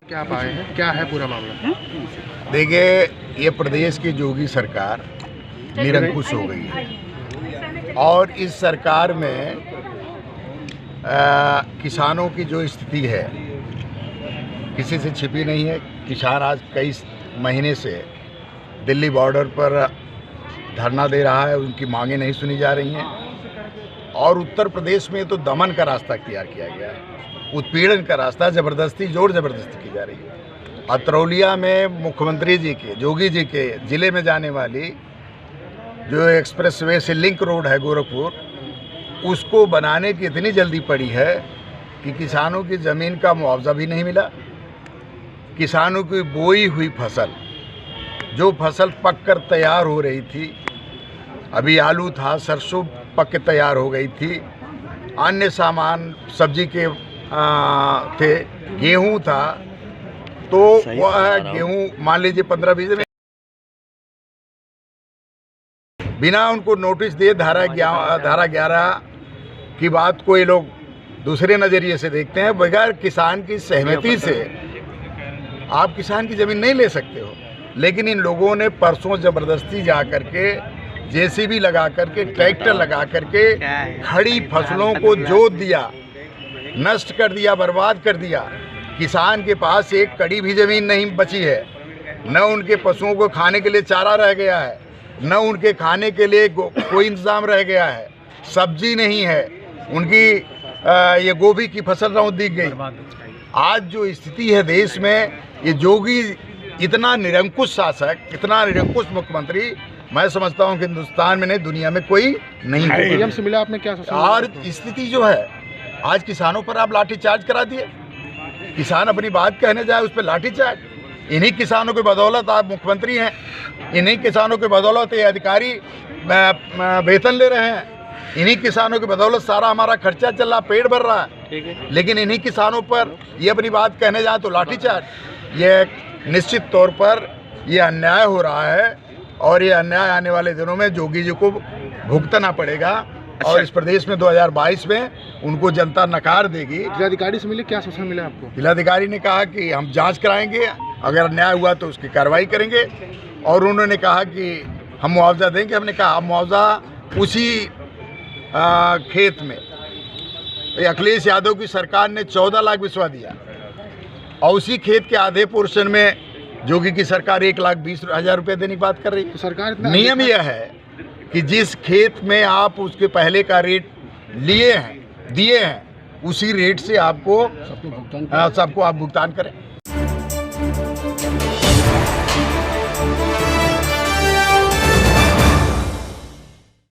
क्या पाए हैं, क्या है पूरा मामला? देखिए, ये प्रदेश की योगी सरकार निरंकुश हो गई है और इस सरकार में किसानों की जो स्थिति है किसी से छिपी नहीं है। किसान आज कई महीने से दिल्ली बॉर्डर पर धरना दे रहा है, उनकी मांगें नहीं सुनी जा रही हैं और उत्तर प्रदेश में तो दमन का रास्ता इख्तियार किया गया है, उत्पीड़न का रास्ता, ज़बरदस्ती, जोर ज़बरदस्ती की जा रही है। अतरौलिया में मुख्यमंत्री जी के, योगी जी के ज़िले में जाने वाली जो एक्सप्रेसवे से लिंक रोड है गोरखपुर, उसको बनाने की इतनी जल्दी पड़ी है कि किसानों की ज़मीन का मुआवजा भी नहीं मिला। किसानों की बोई हुई फसल, जो फसल पक कर तैयार हो रही थी, अभी आलू था, सरसों पक के तैयार हो गई थी, अन्य सामान सब्जी के थे, गेहूं था, तो वह गेहूं मान लीजिए 15-20 में बिना उनको नोटिस दिए धारा 11 की बात को ये लोग दूसरे नज़रिए से देखते हैं। बगैर किसान की सहमति से आप किसान की ज़मीन नहीं ले सकते हो। लेकिन इन लोगों ने परसों ज़बरदस्ती जा करके जेसीबी लगा करके, ट्रैक्टर लगा करके खड़ी फसलों को जोत दिया, नष्ट कर दिया, बर्बाद कर दिया। किसान के पास एक कड़ी भी ज़मीन नहीं बची है, न उनके पशुओं को खाने के लिए चारा रह गया है, न उनके खाने के लिए कोई इंतज़ाम रह गया है, सब्जी नहीं है, उनकी ये गोभी की फसल रौंद दी गई। आज जो स्थिति है देश में, ये योगी इतना निरंकुश शासक, इतना निरंकुश मुख्यमंत्री मैं समझता हूँ कि हिंदुस्तान में नहीं, दुनिया में कोई नहीं है। पीएम से मिला आपने, क्या और स्थिति जो है, आज किसानों पर आप लाठीचार्ज करा दिए। किसान अपनी बात कहने जाए, उस पर लाठीचार्ज। इन्हीं किसानों की बदौलत आप मुख्यमंत्री हैं, इन्हीं किसानों की बदौलत ये अधिकारी वेतन ले रहे हैं, इन्हीं किसानों की बदौलत सारा हमारा खर्चा चल रहा, पेट भर रहा है। लेकिन इन्हीं किसानों पर ये अपनी बात कहने जाए तो लाठीचार्ज। ये निश्चित तौर पर ये अन्याय हो रहा है और ये अन्याय आने वाले दिनों में योगी जी को भुगतना पड़ेगा। और इस प्रदेश में 2022 में उनको जनता नकार देगी। जिलाधिकारी से मिले, क्या सूचना मिला आपको? जिलाधिकारी ने कहा कि हम जांच कराएंगे, अगर अन्याय हुआ तो उसकी कार्रवाई करेंगे और उन्होंने कहा कि हम मुआवजा देंगे। हमने कहा मुआवजा उसी खेत में अखिलेश यादव की सरकार ने 14 लाख बिस्वा दिया और उसी खेत के आधे पोर्शन में योगी की सरकार 1,20,000 रुपये देने की बात कर रही है। तो सरकार नियम यह है कि जिस खेत में आप उसके पहले का रेट लिए हैं, दिए हैं, उसी रेट से आपको सबको आप भुगतान करें।